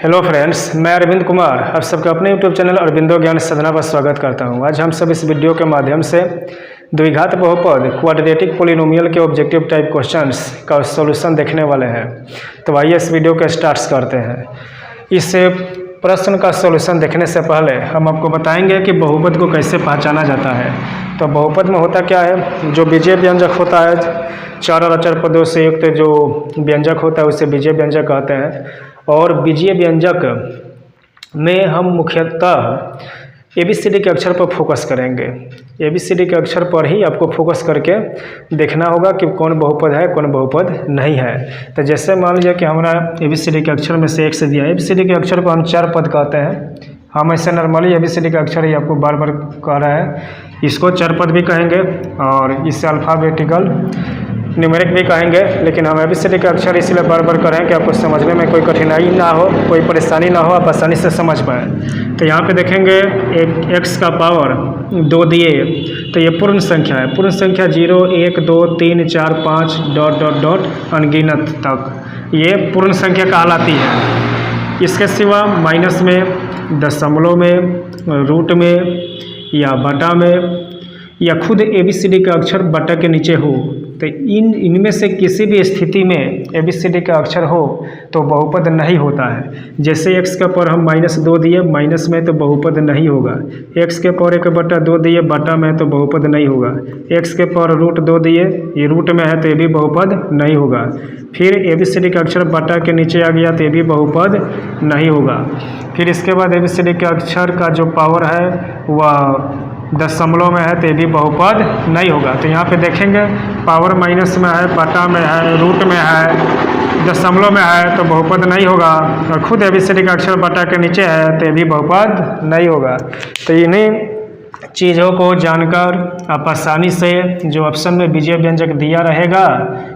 Hello friends, मैं अरविंद कुमार आप सबका अपने यूट्यूब चैनल अरविंदो ज्ञान साधना पर स्वागत करता हूं। आज हम सब इस वीडियो के माध्यम से द्विघात बहुपद क्वाड्रेटिक पोलिनोमियल के ऑब्जेक्टिव टाइप क्वेश्चंस का सॉल्यूशन देखने वाले हैं। तो आइए इस वीडियो को स्टार्ट करते हैं। इस प्रश्न का सॉल्यूशन देखने से पहले हम आपको बताएंगे कि बहुपद को कैसे पहचाना जाता है। तो बहुपद में होता क्या है, जो बीजीय व्यंजक होता है, चार और अचर पदों से युक्त जो व्यंजक होता है उसे बीजीय व्यंजक कहते हैं। और बीजीय व्यंजक में हम मुख्यतः ABCD के अक्षर पर फोकस करेंगे। ABCD के अक्षर पर ही आपको फोकस करके देखना होगा कि कौन बहुपद है कौन बहुपद नहीं है। तो जैसे मान लीजिए कि हमारा ABCD के अक्षर में से एक से दिया है। ABCD के अक्षर को हम चार पद कहते हैं। हम ऐसे नॉर्मली ABCD का अक्षर ही आपको बार बार कह रहे हैं, इसको चार पद भी कहेंगे और इससे अल्फ़ाबेटिकल न्यूमेरिक भी कहेंगे। लेकिन हम ABCD का अक्षर इसलिए बार बार करें कि आपको समझने में कोई कठिनाई ना हो, कोई परेशानी ना हो, आप आसानी से समझ पाएँ। तो यहाँ पे देखेंगे एक x का पावर 2 दिए, तो ये पूर्ण संख्या है। पूर्ण संख्या 0, 1, 2, 3, 4, 5 डॉट डॉट डॉट अनगिनत तक ये पूर्ण संख्या कहलाती है। इसके सिवा माइनस में, दशमलव में, रूट में या बटा में या खुद ABCD का अक्षर बटा के नीचे हो, तो इनमें से किसी भी स्थिति में ABCD का अक्षर हो तो बहुपद नहीं होता है। जैसे x का पावर हम -2 दिए माइनस में तो बहुपद नहीं होगा। x के पावर 1/2 दिए बटा में तो बहुपद नहीं होगा। x के पावर √2 दिए ये रूट में है तो ये भी बहुपद नहीं होगा। फिर ABCD का अक्षर बटा के नीचे आ गया तो ये भी बहुपद नहीं होगा। फिर इसके बाद ABCD के अक्षर का जो पावर है वह दशमलव में है तो ये भी बहुपद नहीं होगा। तो यहाँ पे देखेंगे पावर माइनस में है, बटा में है, रूट में है, दशमलव में है तो बहुपद नहीं होगा। और खुद ABCD का अक्षर बटा के नीचे है तो ये भी बहुपद नहीं होगा। तो इन्हीं चीज़ों को जानकर आप आसानी से जो ऑप्शन में बीजीय व्यंजक दिया रहेगा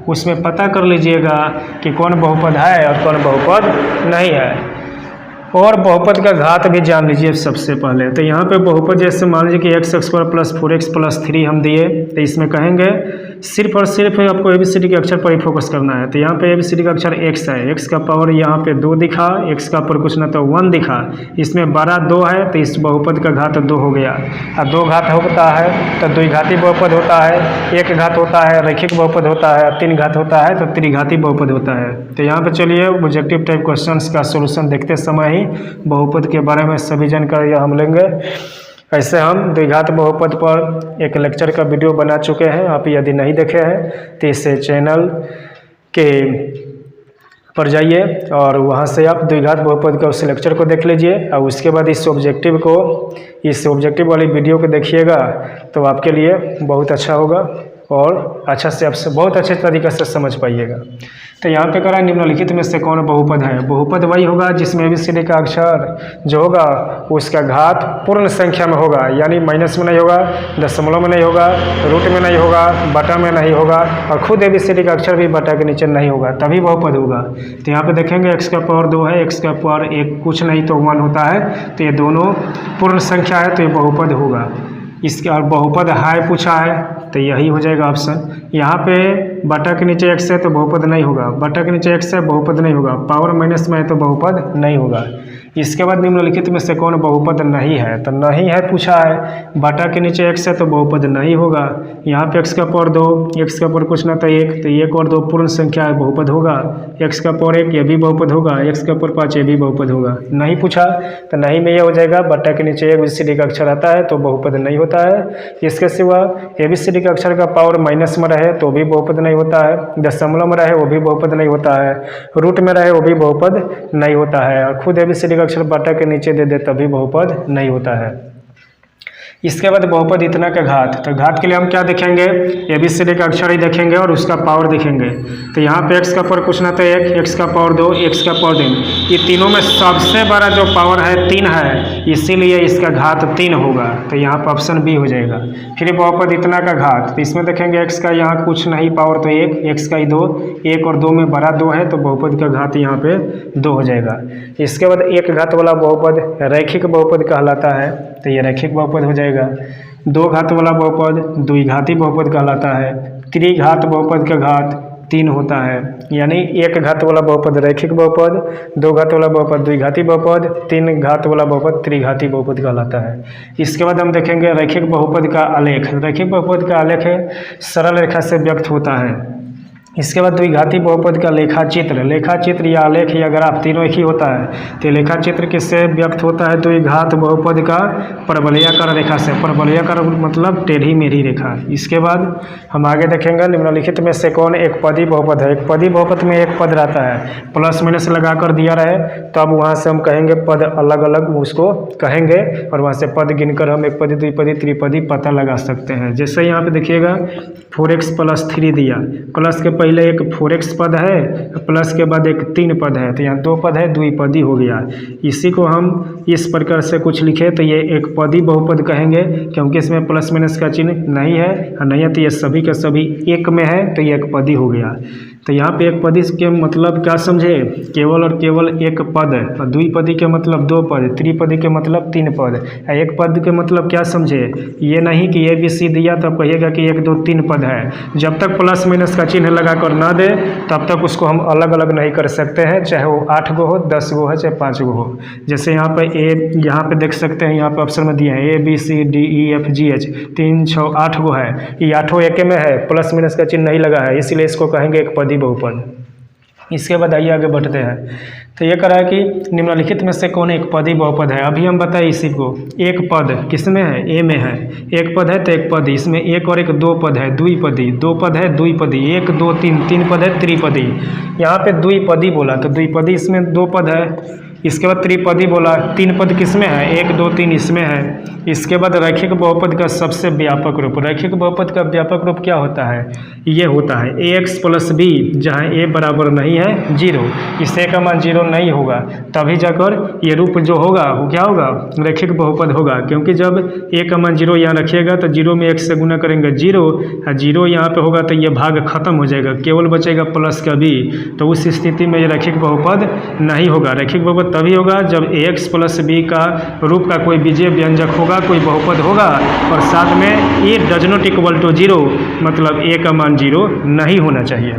उसमें पता कर लीजिएगा कि कौन बहुपद है और कौन बहुपद नहीं है। और बहुपद का घात भी जान लीजिए सबसे पहले। तो यहाँ पे बहुपद जैसे मान लीजिए कि x² + 4x + 3 हम दिए, तो इसमें कहेंगे सिर्फ और सिर्फ आपको ABCD के अक्षर पर ही फोकस करना है। तो यहाँ पे ABCD का अक्षर x है, x का पावर यहाँ पे 2 दिखा, x का पावर कुछ ना तो 1 दिखा, इसमें बड़ा 2 है तो इस बहुपद का घात 2 हो गया। और 2 घात होता है तो द्विघाती बहुपद होता है, 1 घात होता है रैखिक बहुपद होता है, 3 घात होता है तो त्रिघाती बहुपद होता है। तो यहाँ पे चलिए ऑब्जेक्टिव टाइप क्वेश्चन का सोल्यूशन देखते समय ही बहुपद के बारे में सभी जानकारी हम लेंगे। ऐसे हम द्विघात बहुपद पर एक लेक्चर का वीडियो बना चुके हैं। आप यदि नहीं देखे हैं तो इस चैनल के पर जाइए और वहां से आप द्विघात बहुपद का उस लेक्चर को देख लीजिए और उसके बाद इस ऑब्जेक्टिव वाली वीडियो को देखिएगा तो आपके लिए बहुत अच्छा होगा और अच्छा से आप बहुत अच्छे तरीके से समझ पाइएगा। तो यहाँ पे करा निम्नलिखित में से कौन बहुपद है। बहुपद वही होगा जिसमें ABCD का अक्षर जो होगा उसका घात पूर्ण संख्या में होगा, यानी माइनस में नहीं होगा, दशमलव में नहीं होगा, रूट में नहीं होगा, बटा में नहीं होगा और खुद ABCD का अक्षर भी बटा के नीचे नहीं होगा, तभी बहुपद होगा। तो यहाँ पे देखेंगे x का पावर 2 है, x का पावर 1 कुछ नहीं तो 1 होता है, तो ये दोनों पूर्ण संख्या है तो ये बहुपद होगा। इसके और बहुपद है पूछा है तो यही हो जाएगा ऑप्शन। यहाँ पे बटा के नीचे x है तो बहुपद नहीं होगा, बटा के नीचे x है बहुपद नहीं होगा, पावर माइनस में है तो बहुपद नहीं होगा। इसके बाद निम्नलिखित में से कौन बहुपद नहीं है, तो नहीं है पूछा है, बटा के नीचे x है तो बहुपद नहीं होगा। यहाँ पे x का पावर 2, x का पावर कुछ ना तो 1, तो 1 और 2 पूर्ण संख्या है बहुपद होगा। x का पावर 1 ये भी बहुपद होगा, x का पावर 5 ये भी बहुपद होगा। नहीं पूछा तो नहीं में ये हो जाएगा, बटा के नीचे ABCD का अक्षर आता है तो बहुपद नहीं होता है। इसके सिवा ABCD का अक्षर का पावर माइनस में रहे तो भी बहुपद नहीं होता है, दशमलव में रहे वो भी बहुपद नहीं होता है, रूट में रहे वो भी बहुपद नहीं होता है और खुद ABCD का अक्षर बटा के नीचे दे दे तभी बहुपद नहीं होता है। इसके बाद बहुपद इतना का घात, तो घात के लिए हम क्या देखेंगे, ABCD का अक्षर ही देखेंगे और उसका पावर देखेंगे। तो यहाँ पे x का पावर कुछ ना तो 1, x का पावर 2, x का पावर 3, ये तीनों में सबसे बड़ा जो पावर है 3 है, इसीलिए इसका घात 3 होगा। तो यहाँ पर ऑप्शन बी हो जाएगा। फिर बहुपद इतना का घात, तो इसमें देखेंगे x का यहाँ कुछ नहीं पावर तो 1, x का ही 2, 1 और 2 में बड़ा 2 है तो बहुपद का घात यहाँ पे 2 हो जाएगा। इसके बाद एक घात वाला बहुपद रैखिक बहुपद कहलाता है तो ये रैखिक बहुपद हो जाएगा। 2 घात वाला बहुपद द्विघाती बहुपद कहलाता है। त्रिघात बहुपद का घात 3 होता है, यानी एक घात वाला बहुपद रैखिक बहुपद, 2 घात वाला बहुपद द्विघाती बहुपद, 3 घात वाला बहुपद त्रिघाती बहुपद कहलाता है। इसके बाद हम देखेंगे रैखिक बहुपद का आलेख। रैखिक बहुपद का आलेख सरल रेखा से व्यक्त होता है। इसके बाद द्विघाती बहुपद का लेखाचित्र। लेखाचित्र या आलेख या ग्राफ तीनों एक ही होता है। तो लेखाचित्र किससे व्यक्त होता है? द्विघात बहुपद का परवलयाकार रेखा से। परवलयाकार मतलब टेढ़ी मेढ़ी रेखा। इसके बाद हम आगे देखेंगे निम्नलिखित में से कौन एक पदी बहुपद है। एक पदी बहुपद में एक पद रहता है, प्लस माइनस लगा कर दिया रहे तो अब वहाँ से हम कहेंगे पद अलग अलग उसको कहेंगे और वहाँ से पद गिनकर हम एक पदी द्विपदी त्रिपदी पता लगा सकते हैं। जैसे यहाँ पे देखिएगा 4x + 3 दिया, प्लस के पहले एक 4x पद है, प्लस के बाद एक 3 पद है, तो यहाँ 2 पद है, द्विपदी हो गया। इसी को हम इस प्रकार से कुछ लिखे तो ये एक पदी बहुपद कहेंगे, क्योंकि इसमें प्लस माइनस का चिन्ह नहीं है और नहीं है तो ये सभी का सभी एक में है, तो ये एक पदी हो गया। तो यहाँ पे एक पदी के मतलब क्या समझे? केवल और केवल एक पद, और द्विपदी के मतलब 2 पद, त्रिपदी के मतलब 3 पद। एक पद के मतलब क्या समझे? ये नहीं कि ABC दिया तब कहिएगा कि 1 2 3 पद है। जब तक प्लस माइनस का चिन्ह लगा कर ना दे तब तक उसको हम अलग अलग नहीं कर सकते हैं, चाहे वो 8 गो हो, 10 गो है, चाहे 5 गो हो। जैसे यहाँ पे यहाँ पे देख सकते हैं, यहाँ पे ऑप्शन में दिए हैं ABCDEFGH 3 6 8 गो है। ये 8 एक में है, प्लस माइनस का चिन्ह नहीं लगा है, इसलिए इसको कहेंगे एक पदी बहुपद। इसके बाद आइए आगे बढ़ते हैं। तो ये करा है कि निम्नलिखित में से कौन एक पदी बहुपद है। अभी हम बताए इसी को, एक पद किस में है? ए में है। एक पद है तो एक पदी, इसमें एक और एक 2 पद है, द्विपदी। 2 पद है द्विपदी, 1 2 3 3 पद है त्रिपदी। यहाँ पे द्विपदी बोला तो द्विपदी इसमें 2 पद है। इसके बाद त्रिपदी बोला, 3 पद किसमें है? 1 2 3 इसमें है। इसके बाद रैखिक बहुपद का सबसे व्यापक रूप। रैखिक बहुपद का व्यापक रूप क्या होता है? ये होता है AX + B, जहाँ A बराबर नहीं है 0, इस A का मान 0 नहीं होगा, तभी जाकर ये रूप जो होगा वो क्या होगा? रैखिक बहुपद होगा। क्योंकि जब A का मान 0 यहाँ रखिएगा तो 0 में 1 से गुना करेंगे 0, और 0 यहाँ पे होगा तो ये भाग खत्म हो जाएगा, केवल बचेगा प्लस का B। तो उस स्थिति में ये रैखिक बहुपद नहीं होगा। रैखिक बहुपद तभी होगा जब AX + B का रूप का कोई बीजीय व्यंजक होगा, कोई बहुपद होगा, और साथ में A does not equal to 0, मतलब A का मान 0 नहीं होना चाहिए।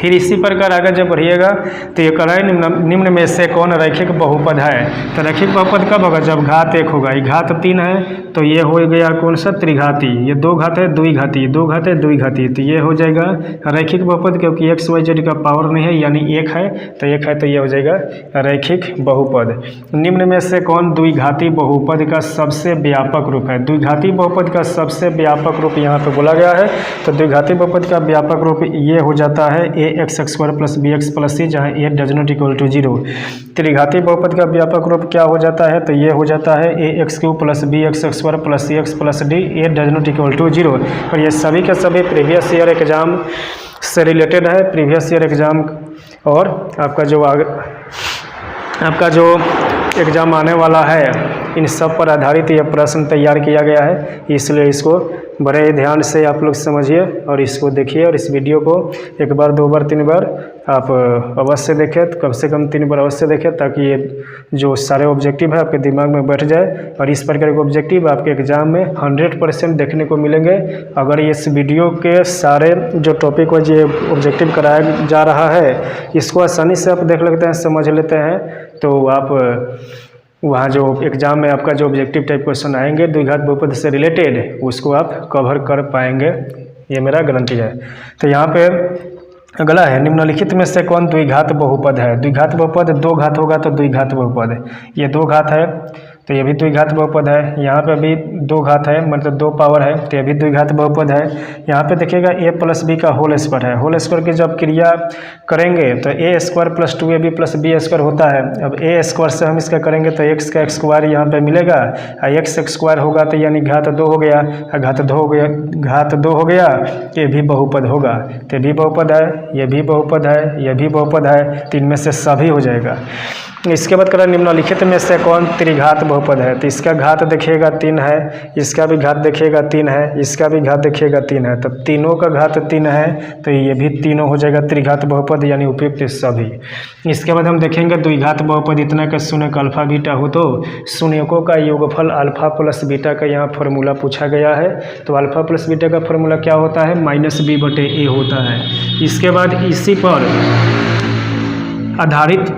फिर इसी प्रकार आगे जब बढ़िएगा तो ये कराए निम्न में से कौन रैखिक बहुपद है। तो रैखिक बहुपद कब होगा? जब घात 1 होगा। ये घात 3 है तो ये हो गया कौन सा? त्रिघाती। ये 2 घात है द्विघाती, 2 घात है द्विघाती, तो ये हो जाएगा रैखिक बहुपद, क्योंकि x y z का पावर नहीं है, यानी 1 है तो 1 है, तो ये हो जाएगा रैखिक बहुपद। निम्न में से कौन द्विघाती बहुपद का सबसे व्यापक रूप है? द्विघाती बहुपद का सबसे व्यापक रूप यहाँ पे बोला गया है। तो द्विघाती बहुपद का व्यापक रूप ये हो जाता है AX² + BX + C, जहाँ A does not equal to 0। त्रिघाती बहुपद का व्यापक रूप क्या हो जाता है? तो ये हो जाता है AX³ + BX² + CX + D, A does not equal to 0। और ये सभी के सभी प्रीवियस ईयर एग्जाम से रिलेटेड है। प्रीवियस ईयर एग्जाम और आपका जो एग्ज़ाम आने वाला है, इन सब पर आधारित यह प्रश्न तैयार किया गया है, इसलिए इसको बड़े ध्यान से आप लोग समझिए और इसको देखिए। और इस वीडियो को 1 बार 2 बार 3 बार आप अवश्य देखें, कम से कम 3 बार अवश्य देखें, ताकि ये जो सारे ऑब्जेक्टिव है आपके दिमाग में बैठ जाए। और इस प्रकार के ऑब्जेक्टिव आपके एग्ज़ाम में 100% देखने को मिलेंगे। अगर इस वीडियो के सारे जो टॉपिक वाइज ये ऑब्जेक्टिव कराया जा रहा है, इसको आसानी से आप देख लेते हैं, समझ लेते हैं, तो आप वहाँ जो एग्ज़ाम में आपका जो ऑब्जेक्टिव टाइप क्वेश्चन आएंगे द्विघात बहुपद से रिलेटेड, उसको आप कवर कर पाएंगे, ये मेरा गारंटी है। तो यहाँ पे अगला है, निम्नलिखित में से कौन द्विघात बहुपद है। द्विघात बहुपद 2 घात होगा तो द्विघात बहुपद। ये 2 घात है तो ये भी द्विघात बहुपद है। यहाँ पे भी 2 घात है, मतलब 2 पावर है, तो ये भी द्विघात बहुपद है। यहाँ पे देखिएगा A + B का होल स्क्वायर है। होल स्क्वायर की जब क्रिया करेंगे तो A² + 2AB + B² होता है। अब A² से हम इसका करेंगे तो x का स्क्वायर यहाँ पे मिलेगा, x² होगा तो यानी घात 2 हो गया, घात 2 हो गया, ये भी बहुपद होगा। तो ये भी बहुपद है, ये भी बहुपद है, ये भी बहुपद है, 3 में से सभी हो जाएगा। इसके बाद करें निम्नलिखित में से कौन त्रिघात बहुपद है। तो इसका घात देखिएगा 3 है, इसका भी घात देखिएगा 3 है, इसका भी घात देखिएगा 3 है। तो तीनों का घात 3 है तो ये भी तीनों हो जाएगा त्रिघात बहुपद यानी उपयुक्त सभी। इसके बाद हम देखेंगे द्विघात बहुपद इतना का शून्यक अल्फा बीटा हो तो शून्यकों का योगफल अल्फा प्लस बीटा का यहाँ फॉर्मूला पूछा गया है। तो अल्फा प्लस बीटा का फॉर्मूला क्या होता है, -b/a होता है। इसके बाद इसी पर आधारित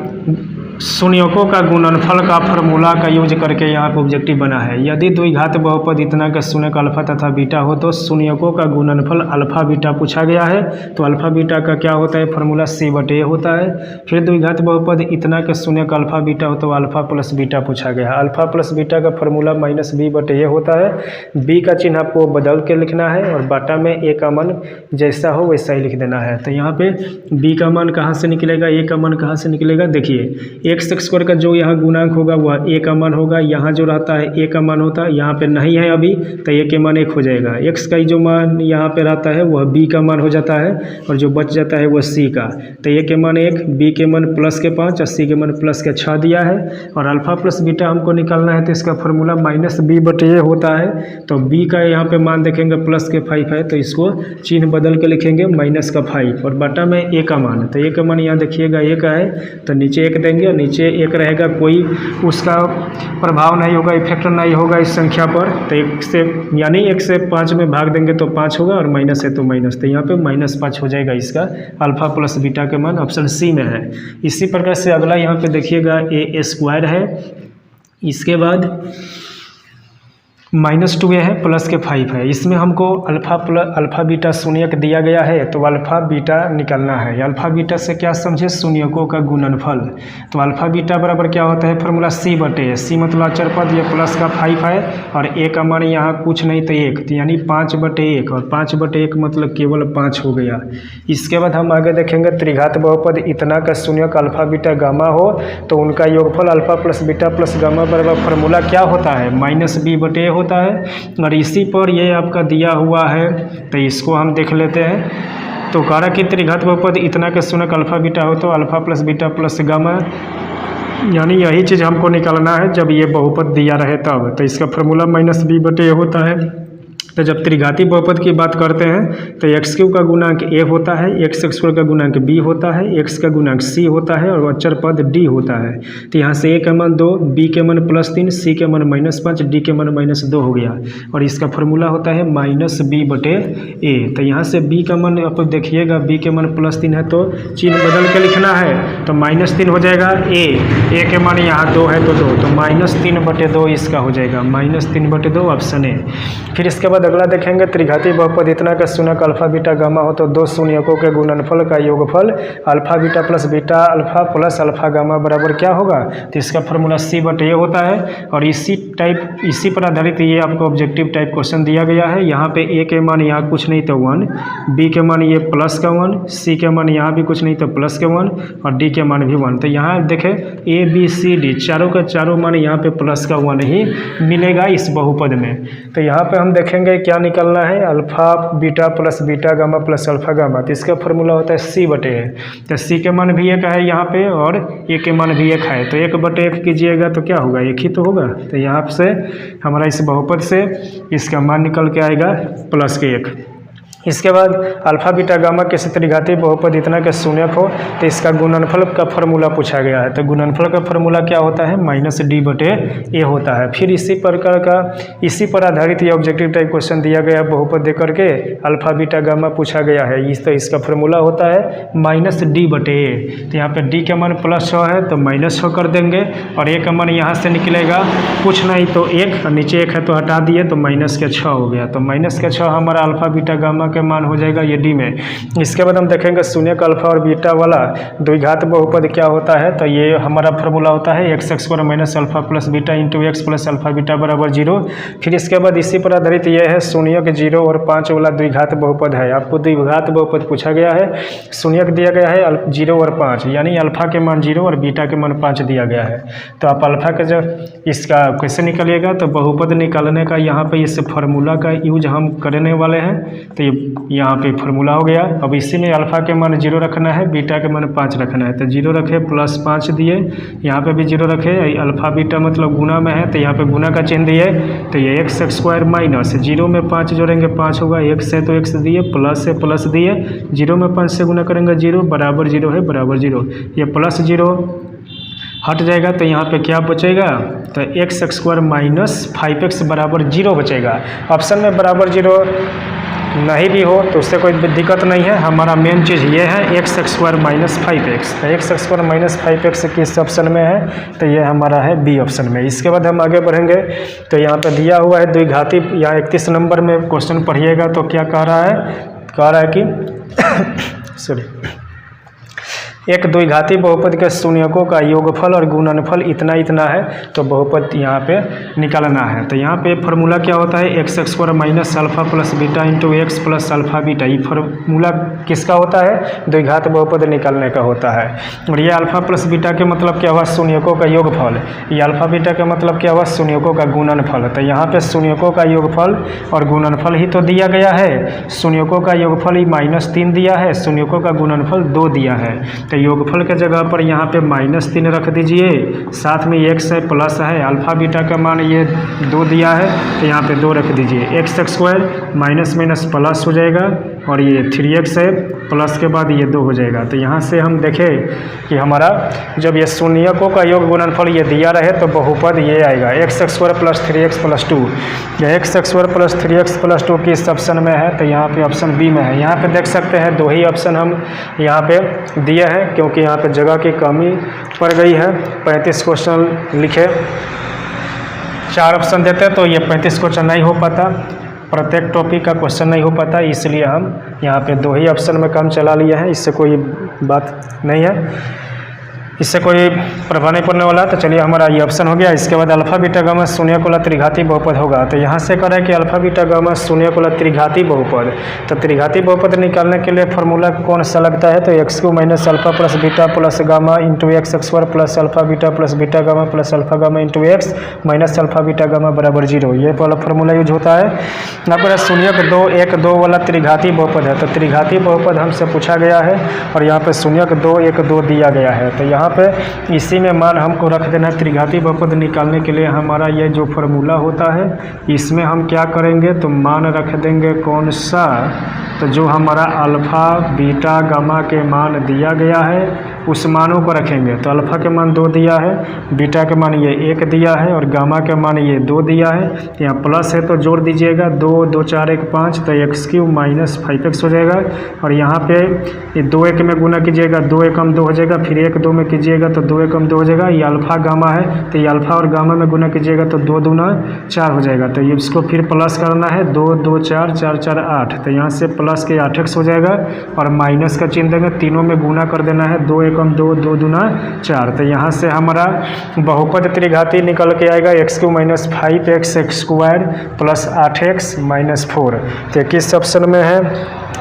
शून्यकों का गुणनफल का फॉर्मूला का यूज करके यहाँ पर ऑब्जेक्टिव बना है। यदि द्विघात बहुपद इतना का शून्यक अल्फा तथा बीटा हो तो शून्यकों का गुणनफल अल्फा बीटा पूछा गया है। तो अल्फा बीटा का क्या होता है फॉर्मूला c/a होता है। फिर द्विघात बहुपद इतना का शून्यक अल्फा बीटा हो तो अल्फा प्लस बीटा पूछा गया है। अल्फा प्लस बीटा का फॉर्मूला -b/a होता है। b का चिन्ह आपको बदल के लिखना है और बाटा में a का मान जैसा हो वैसा ही लिख देना है। तो यहाँ पे b का मान कहाँ से निकलेगा, a का मान कहाँ से निकलेगा, देखिए x² का जो यहाँ गुणांक होगा वह a का मान होगा। यहाँ जो रहता है a का मान होता है, यहाँ पे नहीं है अभी तो a के मान 1 हो जाएगा। x का जो मान यहाँ पे रहता है वह b का मान हो जाता है और जो बच जाता है वह c का। तो a के मान 1, b के मान +5 और c के मान +6 दिया है। और अल्फा प्लस बीटा हमको निकालना है तो इसका फॉर्मूला -b/a होता है। तो b का यहाँ पे मान देखेंगे +5 है तो इसको चिन्ह बदल के लिखेंगे -5 और बाटा में a का मान। तो a का मान यहाँ देखिएगा 1 है तो नीचे 1 देंगे और नीचे 1 रहेगा, कोई उसका प्रभाव नहीं होगा, इफेक्ट नहीं होगा इस संख्या पर। तो 1 से यानी 1 से 5 में भाग देंगे तो 5 होगा और माइनस है तो माइनस, तो यहाँ पे -5 हो जाएगा इसका अल्फा प्लस बीटा के मान ऑप्शन सी में है। इसी प्रकार से अगला यहाँ पे देखिएगा a² है, इसके बाद -2a है +5 है। इसमें हमको अल्फा बीटा शून्यक दिया गया है तो अल्फा बीटा निकालना है। अल्फा बीटा से क्या समझे, शून्यकों का गुणनफल। तो अल्फा बीटा बराबर क्या होता है फॉर्मूला c/a, c मतलब अचर पद, ये +5 है और a का मान यहाँ कुछ नहीं तो 1, तो यानी 5/1 और 5/1 मतलब केवल 5 हो गया। इसके बाद हम आगे देखेंगे त्रिघात बहुपद इतना का शून्यक अल्फा बीटा गामा हो तो उनका योगफल alpha plus beta plus gamma बराबर फॉर्मूला क्या होता है -b/a होता है। और इसी पर ये आपका दिया हुआ है तो इसको हम देख लेते हैं। तो कारक की त्रिघात बहुपद इतना के शून्यक अल्फा बीटा हो तो alpha plus beta plus gamma, यानी यही चीज़ हमको निकालना है जब ये बहुपद दिया रहे तब। तो इसका फॉर्मूला -b/a होता है। तो जब त्रिघाती बहुपद की बात करते हैं तो x³ का गुणांक a होता है, x² का गुणांक b होता है, x का गुणांक c होता है और अचर पद d होता है। तो यहाँ से a का मान 2, b के मान +3, c के मान -5, d के मान -2 हो गया और इसका फॉर्मूला होता है -b/a। तो यहाँ से b का मान आप देखिएगा, b के मान +3 है तो चिन्ह बदल के लिखना है तो -3 हो जाएगा। a के मान यहाँ 2 है तो 2, तो -3/2 इसका हो जाएगा, -3/2 ऑप्शन ए। फिर इसके बाद अगला देखेंगे त्रिघाती बहुपद इतना का शून्यक अल्फा बीटा गामा हो तो दो शून्यकों के गुणनफल का योगफल alpha beta plus beta alpha plus alpha gamma बराबर क्या होगा, तो इसका फॉर्मूला c/a होता है। और इसी पर आधारित ये आपको ऑब्जेक्टिव टाइप क्वेश्चन दिया गया है। यहाँ पे a के मान यहाँ कुछ नहीं तो 1, b के मान ये प्लस का 1, c के मान यहाँ भी कुछ नहीं तो प्लस के 1 और d के मान भी 1। तो यहाँ देखें a b c d चारों का चारों मान यहाँ पे प्लस का 1 ही मिलेगा इस बहुपद में। तो यहाँ पे हम देखेंगे क्या निकलना है, alpha beta plus beta gamma plus alpha gamma. तो इसका फॉर्मूला होता है c/a। तो c के मान भी 1 है यहाँ पे और a के मान भी 1 है तो 1/1 कीजिएगा तो क्या होगा, 1 ही तो होगा। तो यहाँ से हमारा इस बहुपद से इसका मान निकल के आएगा +1। इसके बाद अल्फा बीटा गामा के त्रिघाती बहुपद इतना के शून्यक हो तो इसका गुणनफल का फॉर्मूला पूछा गया है। तो गुणनफल का फॉर्मूला क्या होता है, -d/a होता है। फिर इसी प्रकार का इसी पर आधारित ये ऑब्जेक्टिव टाइप क्वेश्चन दिया गया बहुपद दे करके अल्फा बीटा गामा पूछा गया है। तो इसका फॉर्मूला होता है -d/a। तो यहाँ पे d का मान +6 है तो -6 कर देंगे और a का मान यहाँ से निकलेगा कुछ नहीं तो 1 और नीचे 1 है तो हटा दिए तो -6 हो गया। तो -6 हमारा अल्फा बीटा गामा के मान हो जाएगा ये डी में। इसके बाद हम देखेंगे शून्यक अल्फा और बीटा वाला द्विघात बहुपद क्या होता है। तो ये हमारा फॉर्मूला होता है x² - alpha plus beta into x plus alpha beta बराबर 0। फिर इसके बाद इसी पर आधारित ये है शून्यक 0 और 5 वाला द्विघात बहुपद है। आपको द्विघात बहुपद पूछा गया है, शून्यक दिया गया है 0 और 5, यानी अल्फा के मान 0 और बीटा के मान 5 दिया गया है। तो आप अल्फा का जब इसका कैसे निकलिएगा, तो बहुपद निकालने का यहाँ पे इस फार्मूला का यूज हम करने वाले हैं। तो ये यहाँ पे फार्मूला हो गया। अब इसी में अल्फ़ा के मान 0 रखना है, बीटा के मान 5 रखना है। तो 0 रखे प्लस 5 दिए, यहाँ पे भी 0 रखे, अल्फ़ा बीटा मतलब गुना में है तो यहाँ पे गुना का चिन्ह दिए। तो ये एक्स स्क्वायर माइनस 0 में 5 जोड़ेंगे 5 होगा, x है तो x दिए, प्लस है प्लस दिए, 0 में 5 से गुना करेंगे 0 बराबर 0 है बराबर 0, ये प्लस 0 हट जाएगा तो यहाँ पे क्या बचेगा, तो एक्स स्क्वायर माइनस 5x बराबर 0 बचेगा। ऑप्शन में बराबर 0 नहीं भी हो तो उससे कोई दिक्कत नहीं है, हमारा मेन चीज़ ये है एक्स स्क्वायर माइनस 5x। तो एक्स स्क्वायर माइनस 5x किस ऑप्शन में है, तो ये हमारा है बी ऑप्शन में। इसके बाद हम आगे बढ़ेंगे तो यहाँ पे दिया हुआ है द्विघाती, यहाँ 31 नंबर में क्वेश्चन पढ़िएगा तो क्या कह रहा है कि सॉरी, एक द्विघाती बहुपद के शून्यकों का योगफल और गुणनफल इतना इतना है तो बहुपद यहाँ पे निकालना है। तो यहाँ पे फार्मूला क्या होता है, x square minus alpha plus beta into x plus alpha beta. ये फार्मूला किसका होता है, द्विघात बहुपद निकालने का होता है। और ये अल्फा प्लस बीटा के मतलब क्या हुआ, शून्यकों का योगफल, ये अल्फा बीटा का मतलब क्या हुआ, शून्यकों का गुणनफल। तो यहाँ पे शून्यकों का योगफल और गुणनफल ही तो दिया गया है, शून्यकों का योगफल ही -3 दिया है, शून्यकों का गुणनफल 2 दिया है। तो योगफल के जगह पर यहाँ पे -3 रख दीजिए, साथ में x है प्लस है, अल्फा बीटा का मान ये 2 दिया है तो यहाँ पे 2 रख दीजिए, x square minus minus plus हो जाएगा और ये 3x है प्लस के बाद ये 2 हो जाएगा। तो यहाँ से हम देखें कि हमारा जब ये शून्यकों का योग गुणनफल ये दिया रहे तो बहुपद ये आएगा x square plus 3x plus 2। या x square plus 3x plus 2 किस ऑप्शन में है, तो यहाँ पे ऑप्शन बी में है। यहाँ पे देख सकते हैं 2 ही ऑप्शन हम यहाँ पे दिए हैं क्योंकि यहाँ पे जगह की कमी पड़ गई है। 35 क्वेश्चन लिखे, 4 ऑप्शन देते तो ये 35 क्वेश्चन नहीं हो पाता, प्रत्येक टॉपिक का क्वेश्चन नहीं हो पाता, इसलिए हम यहाँ पे 2 ही ऑप्शन में काम चला लिए हैं। इससे कोई बात नहीं है, इससे कोई प्रभाव नहीं पड़ने वाला। तो चलिए हमारा ये ऑप्शन हो गया। इसके बाद अल्फा बीटा गामा शून्यकोला त्रिघाती बहुपद होगा। तो यहाँ से करें कि अल्फा बीटा गामा शून्यकोला त्रिघाती बहुपद, तो त्रिघाती बहुपद निकालने के लिए फार्मूला कौन सा लगता है, तो x Q minus alpha plus beta plus gamma into x square plus alpha beta plus beta gamma plus alpha gamma into x minus alpha beta gamma बराबर 0, ये वाला फार्मूला यूज होता है। आपका शून्यक 2 1 2 वाला त्रिघाती बहुपद है, तो त्रिघाती बहुपद हमसे पूछा गया है और यहाँ पे शून्यक 2 1 2 दिया गया है। तो यहाँ पे इसी में मान हमको रख देना है। त्रिघाती बहुपद निकालने के लिए हमारा ये जो फार्मूला होता है इसमें हम क्या करेंगे, तो मान रख देंगे कौन सा, तो जो हमारा अल्फ़ा बीटा गामा के मान दिया गया है उस मानों को रखेंगे। तो अल्फ़ा के मान 2 दिया है, बीटा के मान ये 1 दिया है और गामा के मान ये 2 दिया है। यहाँ प्लस है तो जोड़ दीजिएगा, 2 2 4 1 5, तो एक्स क्यूब माइनस 5x हो जाएगा। और यहाँ पे ये 2 1 में गुना कीजिएगा, 2 1 2 हो जाएगा, फिर 1 2 में कीजिएगा तो 2 1 2 हो जाएगा। ये अल्फ़ा गामा है तो ये अल्फ़ा और गामा में गुना कीजिएगा तो 2 दूना 4 हो जाएगा। तो ये इसको फिर प्लस करना है, 2 2 4 4 4 8, तो यहाँ से प्लस के 8x हो जाएगा और माइनस का चिन्ह देंगे, तीनों में गुना कर देना है, 2 1 2 2 दूना 4। तो यहाँ से हमारा बहुपद त्रिघाती निकल के आएगा x Q minus 5x square plus 8x minus 4। तो किस ऑप्शन में है,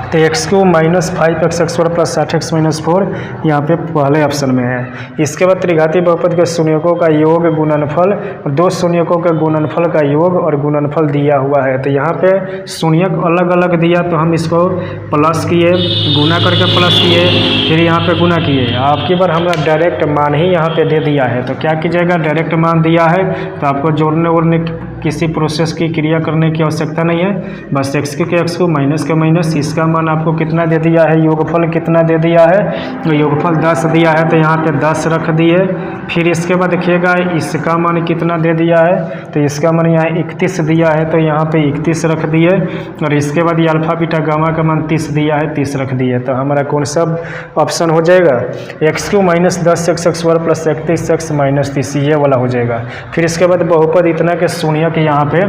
तो x Q minus 5x square plus 8x minus 4 यहाँ पे पहले ऑप्शन में है। इसके बाद त्रिघाती बहुपद के शून्यकों का योग गुणनफल, 2 शून्यकों के गुणनफल का योग और गुणनफल दिया हुआ है। तो यहाँ पे शून्यक अलग अलग दिया तो हम इसको प्लस किए, गुना करके प्लस किए, फिर यहाँ पे गुना किए। आपकी बार हमारा डायरेक्ट मान ही यहाँ पे दे दिया है, तो क्या कीजिएगा, डायरेक्ट मान दिया है तो आपको जोड़ने वोड़ने किसी प्रोसेस की क्रिया करने की आवश्यकता नहीं है, बस एक्स क्यू के एक्स क्यू माइनस के माइनस, इसका मान आपको कितना दे दिया है, योगफल कितना दे दिया है, तो योगफल 10 दिया है तो यहाँ पे 10 रख दिए। फिर इसके बाद देखिएगा इसका मान कितना दे दिया है, तो इसका मान यहाँ 31 दिया है तो यहाँ पे 31 रख दिए। और इसके बाद ये अल्फा बीटा गामा का मान 30 दिया है, 30 रख दिए। तो हमारा कौन सा ऑप्शन हो जाएगा, x Q minus 10x square plus 31x minus 30, ये वाला हो जाएगा। फिर इसके बाद बहुपद इतना के शून्यक यहाँ पे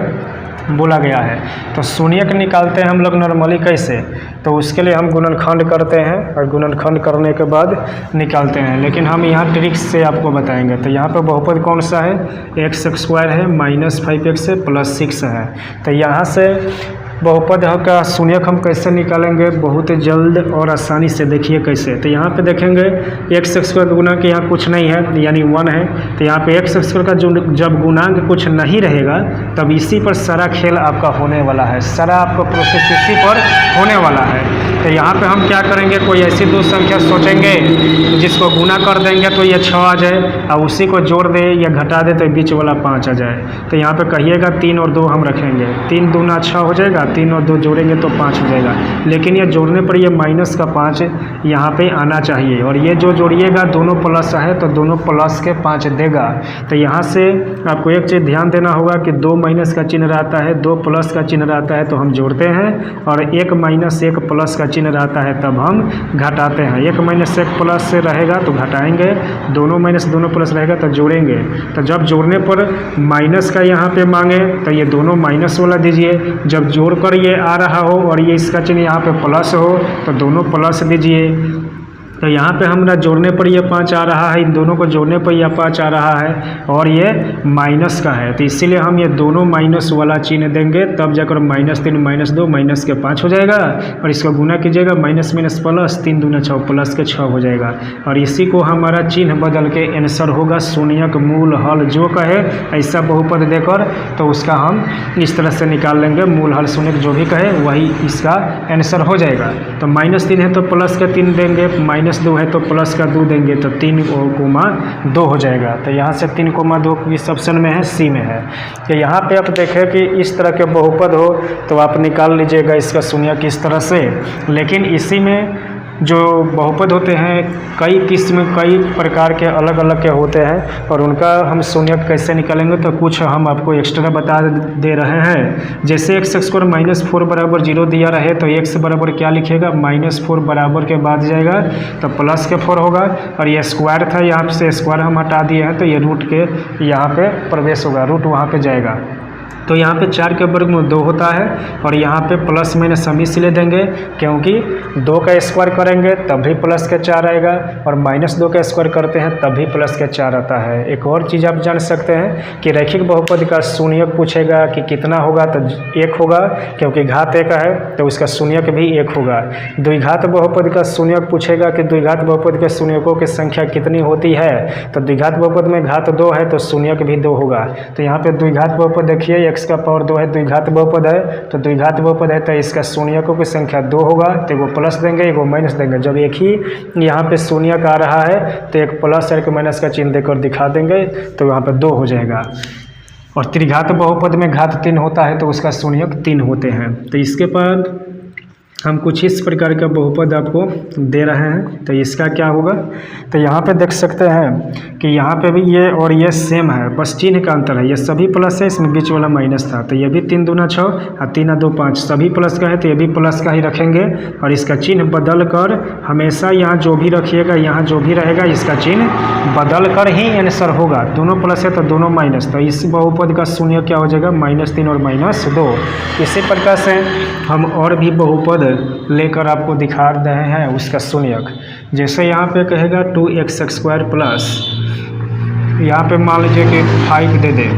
बोला गया है, तो शून्यक निकालते हैं हम लोग नॉर्मली कैसे, तो उसके लिए हम गुणनखंड करते हैं और गुणनखंड करने के बाद निकालते हैं, लेकिन हम यहाँ ट्रिक्स से आपको बताएंगे। तो यहाँ पे बहुपद कौन सा है, एक्स स्क्वायर है माइनस 5x है प्लस 6 है। तो यहाँ से बहुपद का शून्यक हम कैसे निकालेंगे, बहुत जल्द और आसानी से। देखिए कैसे, तो यहाँ पे देखेंगे एक्स स्क्वायर गुना के यहाँ कुछ नहीं है यानी 1 है, तो यहाँ पे एक्स स्क्वायर का जो जब गुणांक कुछ नहीं रहेगा तब इसी पर सारा खेल आपका होने वाला है, सारा आपका प्रोसेस इसी पर होने वाला है। तो यहाँ पे हम क्या करेंगे, कोई ऐसी दो संख्या सोचेंगे जिसको गुना कर देंगे तो ये 6 आ जाए, और उसी को जोड़ दे या घटा दे तो बीच वाला 5 आ जाए। तो यहाँ पे कहिएगा 3 और 2 हम रखेंगे, 3 दूना 6 हो जाएगा, 3 और 2 जोड़ेंगे तो 5 हो जाएगा। लेकिन ये जोड़ने पर ये माइनस का 5 यहाँ पे आना चाहिए, और ये जो जोड़िएगा दोनों प्लस है तो दोनों प्लस के 5 देगा। तो यहाँ से आपको एक चीज़ ध्यान देना होगा कि 2 माइनस का चिन्ह रहता है, 2 प्लस का चिन्ह रहता है तो हम जोड़ते हैं, और 1 माइनस 1 प्लस का चिन्ह रहता है तब हम घटाते हैं। 1 माइनस 1 प्लस से रहेगा तो घटाएंगे, दोनों माइनस दोनों प्लस रहेगा तो जोड़ेंगे। तो जब जोड़ने पर माइनस का यहाँ पे मांगे तो ये दोनों माइनस वाला दीजिए, जब जोड़कर ये आ रहा हो और ये इसका चिन्ह यहाँ पे प्लस हो तो दोनों प्लस दीजिए। तो यहाँ पे हमारा जोड़ने पर ये 5 आ रहा है, इन दोनों को जोड़ने पर यह 5 आ रहा है, और ये माइनस का है तो इसीलिए हम ये दोनों माइनस वाला चिन्ह देंगे, तब जाकर -3 -2 माइनस के 5 हो जाएगा, और इसको गुना कीजिएगा माइनस माइनस प्लस, 3 दूना 6 प्लस के 6 हो जाएगा। और इसी को हमारा चिन्ह बदल के आंसर होगा शून्यक, मूल, हल जो कहे ऐसा बहुपद देकर, तो उसका हम इस तरह से निकाल लेंगे, मूल, हल, शून्यक जो भी कहे वही इसका आंसर हो जाएगा। तो -3 है तो प्लस के 3 देंगे, -2 है तो प्लस का 2 देंगे, तो 3,2 हो जाएगा। तो यहाँ से 3,2 किस ऑप्शन में है, सी में है। तो यहाँ पे आप देखें कि इस तरह के बहुपद हो तो आप निकाल लीजिएगा इसका शून्यक इस तरह से। लेकिन इसी में जो बहुपद होते हैं कई किस्म, कई प्रकार के अलग अलग के होते हैं, और उनका हम शून्यक कैसे निकालेंगे तो कुछ हम आपको एक्स्ट्रा बता दे रहे हैं। जैसे एक्स स्क्वायर -4 बराबर 0 दिया रहे तो एक्स बराबर क्या लिखेगा, -4 बराबर के बाद जाएगा तो प्लस के 4 होगा, और ये स्क्वायर था यहाँ से स्क्वायर हम हटा दिए हैं तो ये रूट के यहाँ पे प्रवेश होगा, रूट वहाँ पे जाएगा। तो यहाँ पे 4 के वर्ग में 2 होता है, और यहाँ पे प्लस माइनस हम इसलिए देंगे क्योंकि 2 का स्क्वायर करेंगे तब भी प्लस के 4 आएगा, और -2 का स्क्वायर करते हैं तब भी प्लस के 4 आता है। एक और चीज़ आप जान सकते हैं कि रैखिक बहुपद का शून्यक पूछेगा कि कितना होगा तो 1 होगा, क्योंकि घात 1 है तो उसका शून्यक भी 1 होगा। द्विघात बहुपद का शून्यक पूछेगा कि द्विघात बहुपद के शून्यकों की संख्या कितनी होती है, तो द्विघात बहुपद में घात 2 है तो शून्यक भी 2 होगा। तो यहाँ पे द्विघात बहुपद देखिए x का पावर 2 है, द्विघात बहुपद है, तो द्विघात बहुपद है तो इसका शून्यकों की संख्या 2 होगा, तो एगो प्लस देंगे एगो माइनस देंगे। जब एक ही यहाँ पे शून्यक आ रहा है तो एक प्लस और एक माइनस का चिन्ह देकर दिखा देंगे तो यहाँ पे 2 हो जाएगा। और त्रिघात बहुपद में घात 3 होता है तो उसका शून्यक 3 होते हैं। तो इसके बाद हम कुछ इस प्रकार का बहुपद आपको दे रहे हैं, तो इसका क्या होगा, तो यहाँ पे देख सकते हैं कि यहाँ पे भी ये और ये सेम है, बस चिन्ह का अंतर है। ये सभी प्लस है, इसमें बीच वाला माइनस था, तो ये भी 3 दूना 6 और 3 2 5 सभी प्लस का है, तो ये भी प्लस का ही रखेंगे। और इसका चिन्ह बदल कर हमेशा यहाँ जो भी रखिएगा, यहाँ जो भी रहेगा इसका चिन्ह बदल कर ही आंसर होगा। दोनों प्लस है तो दोनों माइनस, तो इस बहुपद का शून्य क्या हो जाएगा, -3 और -2। इसी प्रकार से हम और भी बहुपद लेकर आपको दिखा रहे हैं उसका शून्यक। जैसे यहाँ पे कहेगा 2x² प्लस, यहाँ पे मान लीजिए कि 5 दे दे,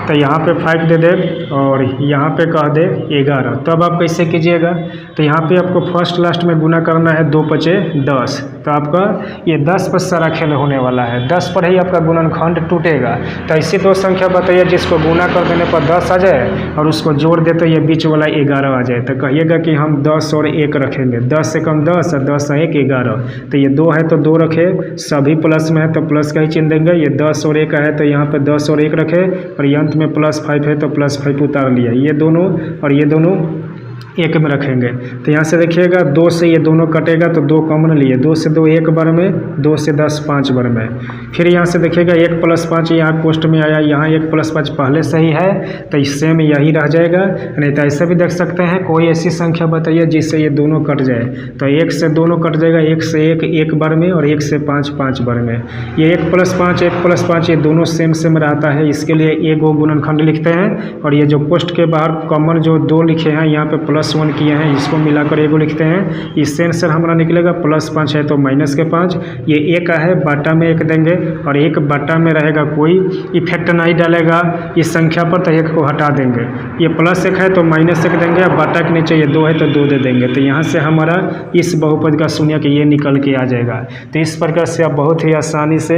तो यहाँ पे 5 दे दे और यहाँ पे कह दे 11, तब आप कैसे कीजिएगा, तो यहाँ पे आपको फर्स्ट लास्ट में गुना करना है, 2 × 5 = 10, तो आपका ये 10 पर सारा खेल होने वाला है, 10 पर ही आपका गुणनखंड टूटेगा। तो ऐसी दो संख्या बताइए जिसको गुना कर देने पर 10 आ जाए और उसको जोड़ दे तो ये बीच वाला 11 आ जाए, तो कहिएगा कि हम 10 और 1 रखेंगे, 10 से कम 10 और 10 और 1 11। तो ये 2 है तो 2 रखे, सभी प्लस में है तो प्लस का ही चिन्ह देंगे, ये 10 और 1 है तो यहाँ पे 10 और 1 रखे, और ये अंत में +5 है तो +5 उतार लिया, ये दोनों और ये दोनों एक में रखेंगे। तो यहाँ से देखिएगा 2 से ये दोनों कटेगा तो 2 कॉमन लिए, 2 से 2 1 बार में, 2 से 10 5 बार में। फिर यहाँ से देखिएगा 1 + 5 यहाँ पोस्ट में आया, यहाँ 1 + 5 पहले से ही है तो इससे में यही रह जाएगा। नहीं तो ऐसा भी देख सकते हैं, कोई ऐसी संख्या बताइए जिससे ये दोनों कट जाए, तो 1 से दोनों कट जाएगा, 1 से 1 1 बार में और 1 से 5 5 बार में। ये 1 + 5 1 + 5 ये दोनों सेम रहता है, इसके लिए 1 गुणनखंड लिखते हैं। और ये जो पोस्ट के बाहर कॉमन जो 2 लिखे हैं यहाँ पे +1 किए हैं, इसको मिलाकर एगो लिखते हैं। इससे आंसर हमारा निकलेगा +5 है तो -5, ये एक है बाटा में 1 देंगे और एक बाटा में रहेगा, कोई इफेक्ट नहीं डालेगा इस संख्या पर तो 1 को हटा देंगे। ये +1 है तो -1 देंगे, अब बाटा के नीचे ये 2 है तो 2 दे देंगे। तो यहाँ से हमारा इस बहुपद का शून्यक ये निकल के आ जाएगा। तो इस प्रकार से आप बहुत ही आसानी से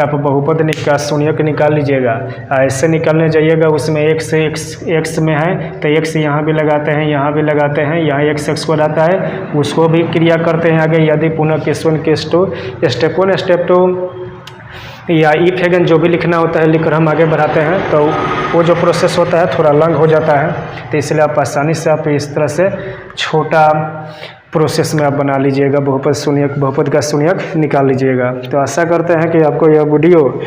आप बहुपद का शून्यक निकाल लीजिएगा। ऐसे निकालने जाइएगा उसमें x में है तो x यहाँ भी लगाते हैं, यहाँ भी लगाते हैं, यहाँ x को आता है उसको भी क्रिया करते हैं आगे। यदि पुनः केस 1 केस 2 स्टेप 1 स्टेप 2 या इफ अगेन जो भी लिखना होता है लिखकर हम आगे बढ़ाते हैं तो वो जो प्रोसेस होता है थोड़ा लंग हो जाता है। तो इसलिए आप आसानी से आप इस तरह से छोटा प्रोसेस में आप बना लीजिएगा, बहुपद का शून्यक निकाल लीजिएगा। तो आशा करते हैं कि आपको यह वीडियो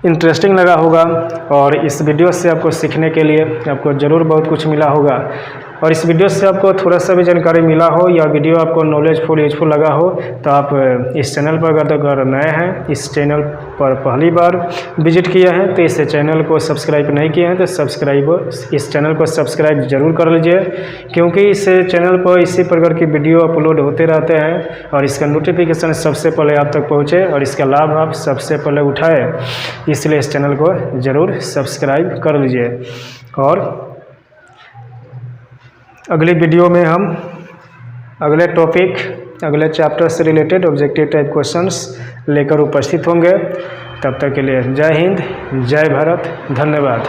इंटरेस्टिंग लगा होगा और इस वीडियो से आपको सीखने के लिए आपको ज़रूर बहुत कुछ मिला होगा। और इस वीडियो से आपको थोड़ा सा भी जानकारी मिला हो या वीडियो आपको नॉलेजफुल यूजफुल लगा हो तो आप इस चैनल पर अगर नए हैं, इस चैनल पर पहली बार विजिट किए हैं तो इस चैनल को सब्सक्राइब नहीं किए हैं तो इस चैनल को सब्सक्राइब जरूर कर लीजिए, क्योंकि इस चैनल पर इसी प्रकार की वीडियो अपलोड होते रहते हैं और इसका नोटिफिकेशन सबसे पहले आप तक पहुँचे और इसका लाभ आप सबसे पहले उठाए, इसलिए इस चैनल को ज़रूर सब्सक्राइब कर लीजिए। और अगली वीडियो में हम अगले टॉपिक, अगले चैप्टर से रिलेटेड ऑब्जेक्टिव टाइप क्वेश्चंस लेकर उपस्थित होंगे। तब तक के लिए जय हिंद, जय भारत, धन्यवाद।